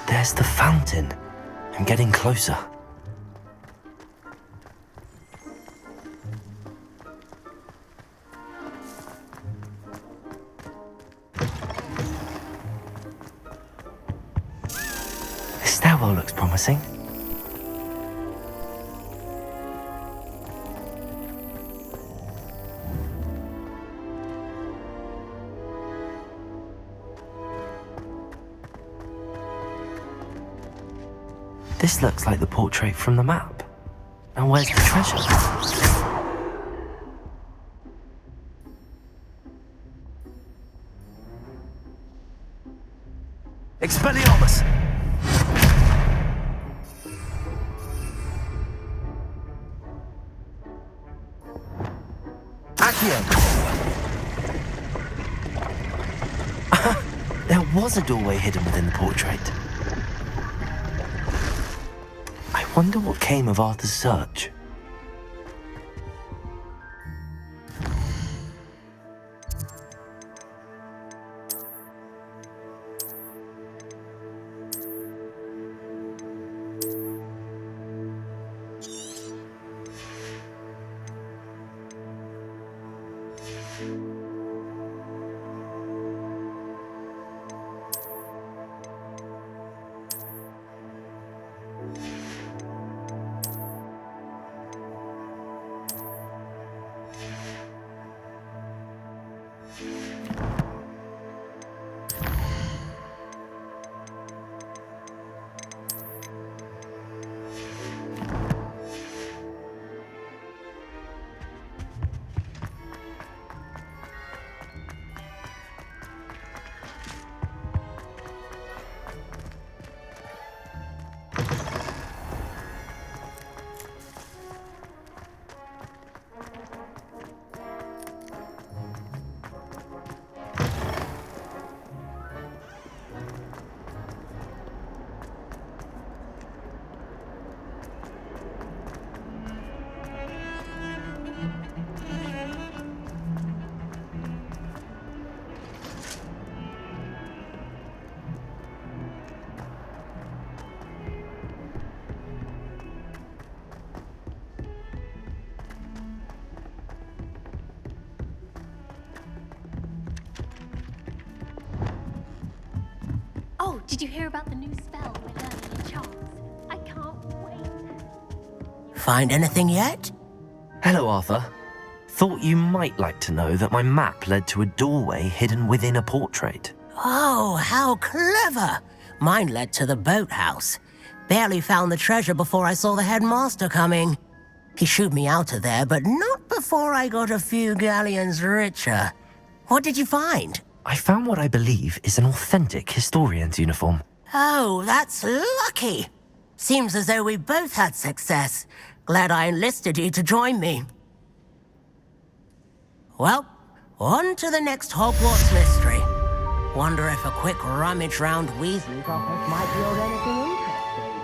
There's the fountain. I'm getting closer. The stairwell looks promising. This looks like the portrait from the map. And where's the treasure? Expelliarmus! Accio! There was a doorway hidden within the portrait. I wonder what came of Arthur's search. Oh, did you hear about the new spell we're learning in charms? I can't wait. Find anything yet? Hello, Arthur. Thought you might like to know that my map led to a doorway hidden within a portrait. Oh, how clever! Mine led to the boathouse. Barely found the treasure before I saw the headmaster coming. He shooed me out of there, but not before I got a few galleons richer. What did you find? I found what I believe is an authentic historian's uniform. Oh, that's lucky. Seems as though we both had success. Glad I enlisted you to join me. Well, on to the next Hogwarts mystery. Wonder if a quick rummage round Weasley's office might yield anything interesting.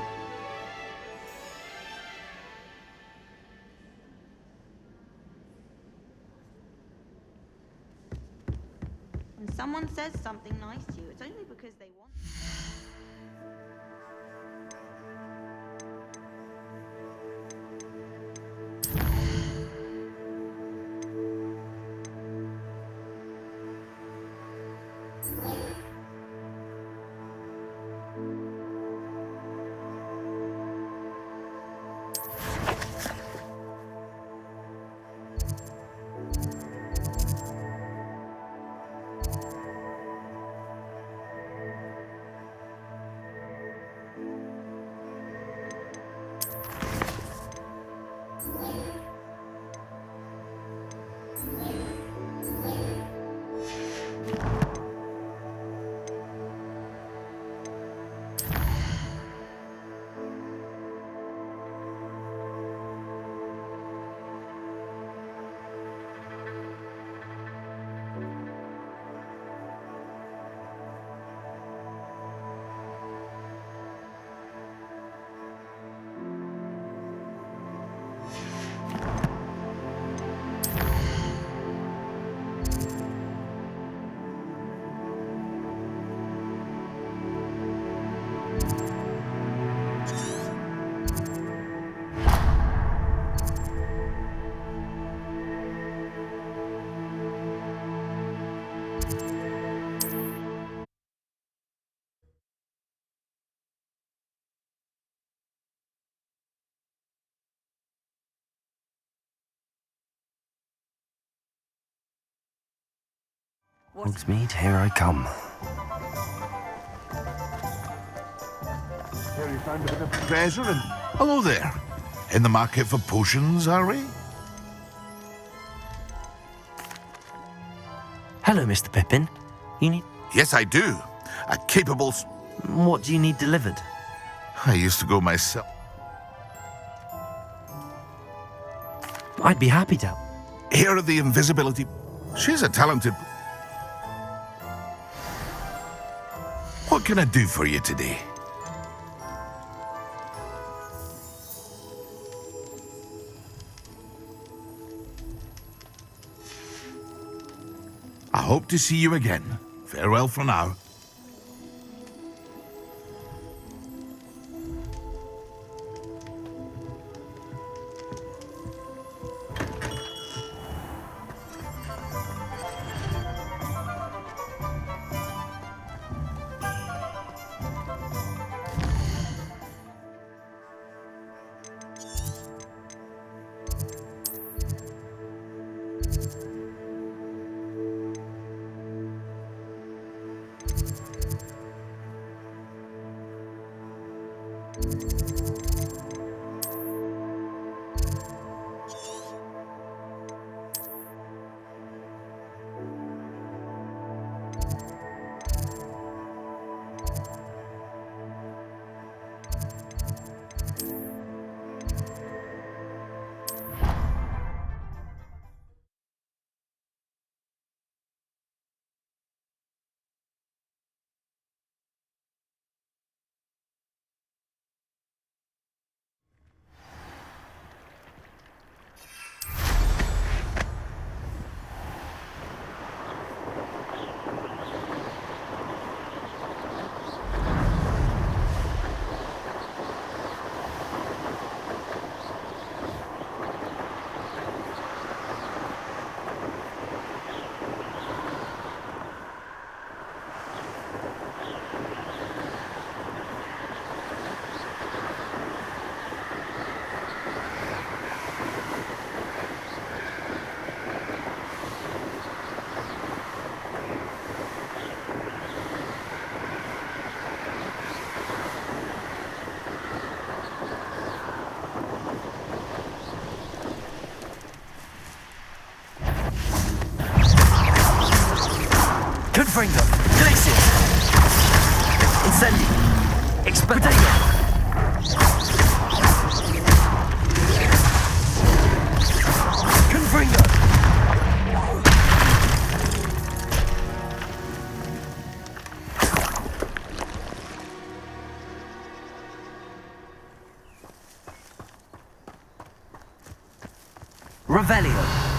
When someone says something nice to you, it's only because they want. Hogsmeade, here I come. Here you found a bit of treasure and... Hello there. In the market for potions, are we? Hello, Mr. Pippin. You need... Yes, I do. A capable... What do you need delivered? I used to go myself. I'd be happy to. Here are the invisibility... She's a talented... What can I do for you today? I hope to see you again. Farewell for now. Confringo, Glacius, Incendio, Expedito, Confringo, Revelio.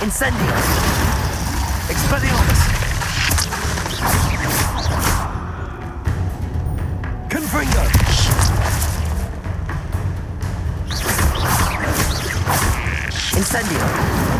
Incendio! Expelliarmus! Confringo! Incendio!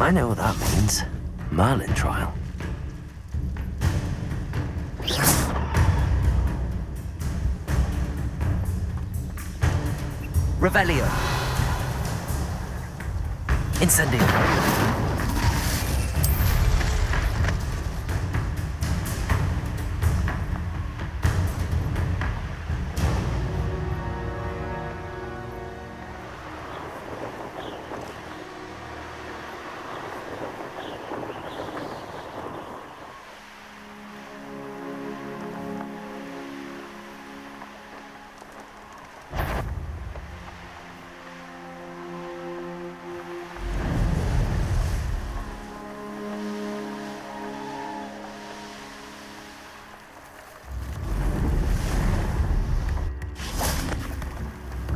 I know what that means. Merlin trial. Revelio. Incendio.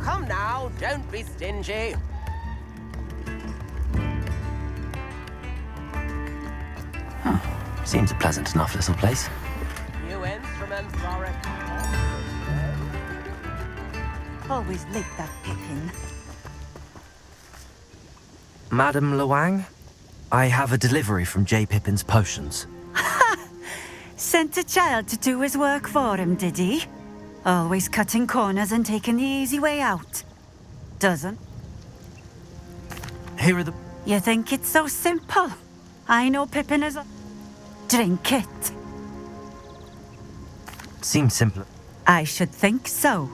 Come now, don't be stingy. Seems a pleasant enough little place. New instruments are at... Always late, that Pippin. Madam Luang, I have a delivery from J. Pippin's Potions. Sent a child to do his work for him, did he? Always cutting corners and taking the easy way out. Doesn't. Here are the... You think it's so simple? I know Pippin is a... Drink it. Seems simpler. I should think so.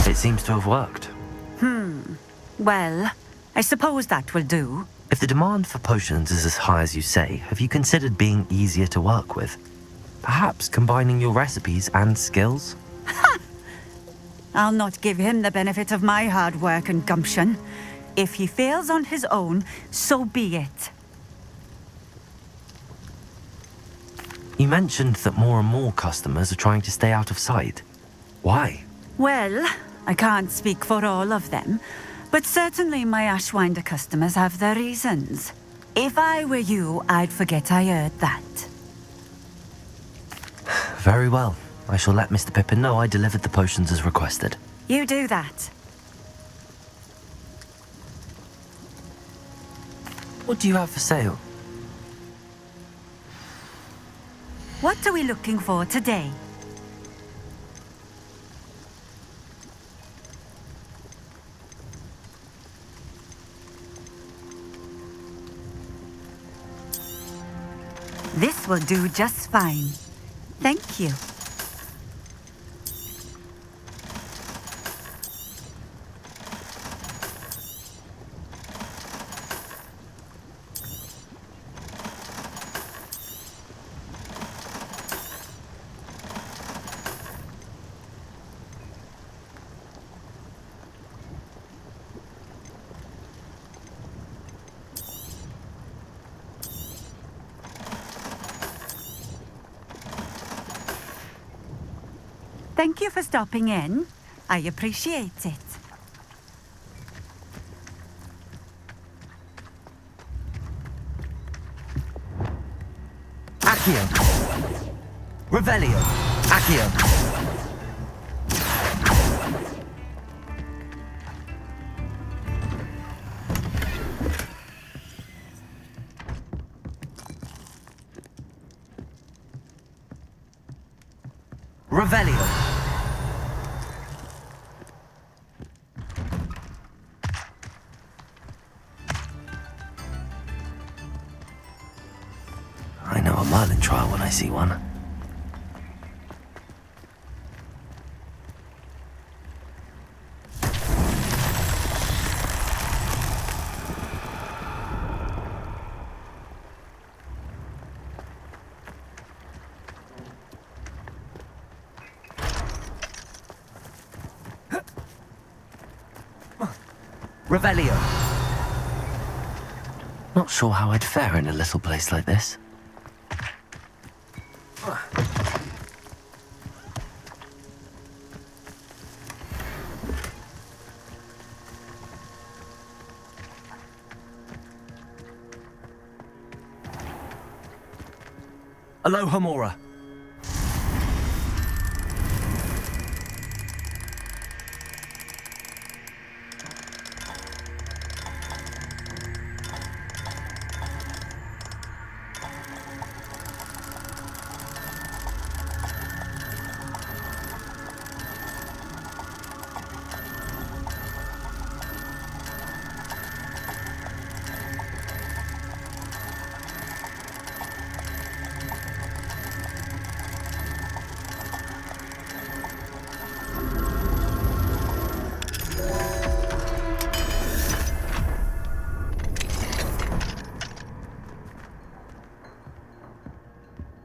It seems to have worked. Well, I suppose that will do. If the demand for potions is as high as you say, have you considered being easier to work with? Perhaps combining your recipes and skills? I'll not give him the benefit of my hard work and gumption. If he fails on his own, so be it. You mentioned that more and more customers are trying to stay out of sight. Why? Well, I can't speak for all of them, but certainly my Ashwinder customers have their reasons. If I were you, I'd forget I heard that. Very well. I shall let Mr. Pippin know I delivered the potions as requested. You do that. What do you have for sale? What are we looking for today? This will do just fine. Thank you. Thank you for stopping in. I appreciate it. Accio. Revelio. Accio. Revelio. I know a Merlin trial when I see one. Revelio. Not sure how I'd fare in a little place like this. Alohomora.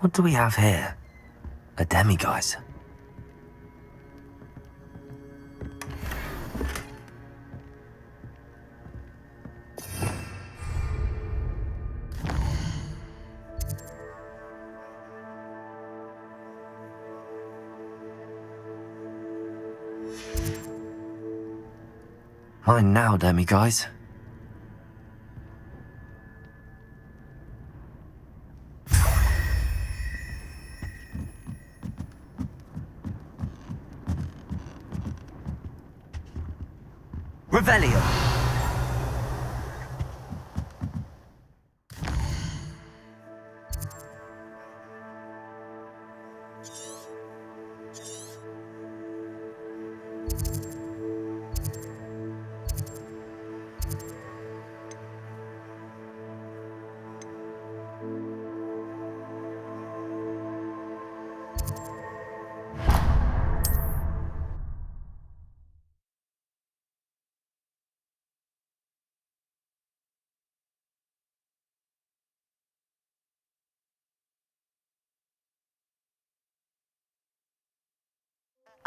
What do we have here? A demiguise. Mine now, demiguise. Revelio.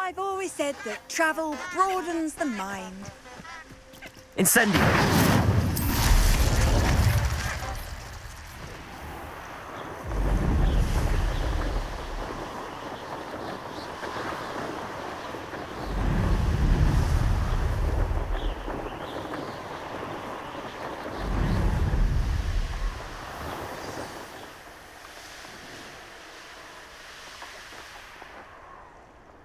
I've always said that travel broadens the mind. Incendio.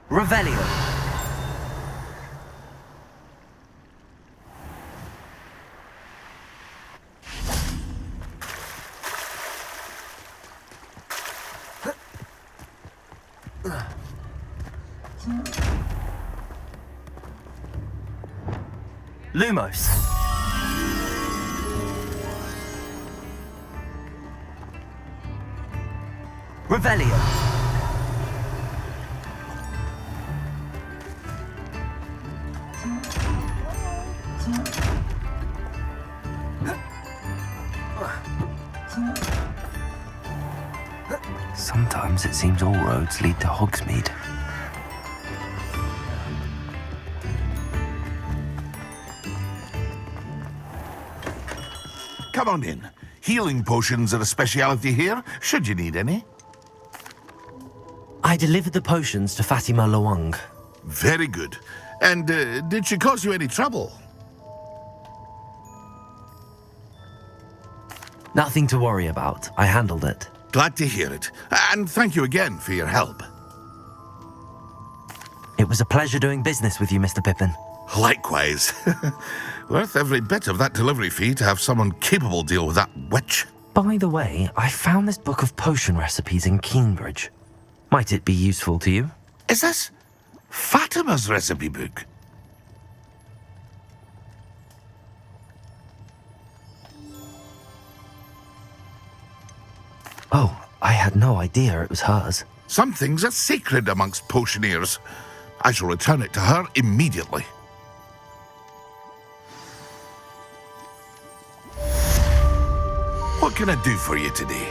Revelio. Lumos. Revelio. Sometimes it seems all roads lead to Hogsmeade. Come on in. Healing potions are a speciality here, should you need any. I delivered the potions to Fatima Lawang. Very good. And did she cause you any trouble? Nothing to worry about. I handled it. Glad to hear it. And thank you again for your help. It was a pleasure doing business with you, Mr. Pippin. Likewise. Worth every bit of that delivery fee to have someone capable deal with that witch. By the way, I found this book of potion recipes in Cambridge. Might it be useful to you? Is this Fatima's recipe book? Oh, I had no idea it was hers. Some things are sacred amongst potioneers. I shall return it to her immediately. What can I do for you today?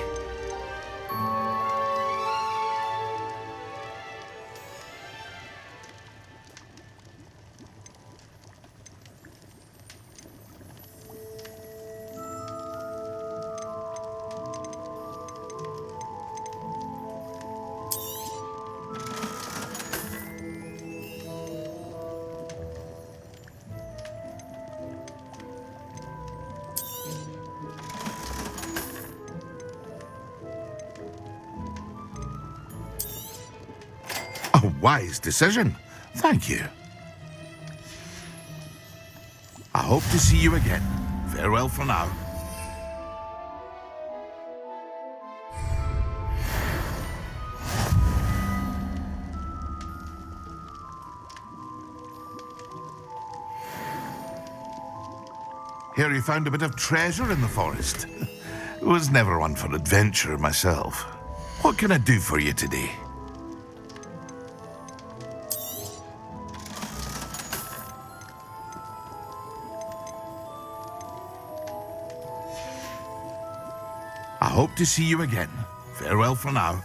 A wise decision. Thank you. I hope to see you again. Farewell for now. Hear you found a bit of treasure in the forest. Was never one for adventure myself. What can I do for you today? I hope to see you again. Farewell for now.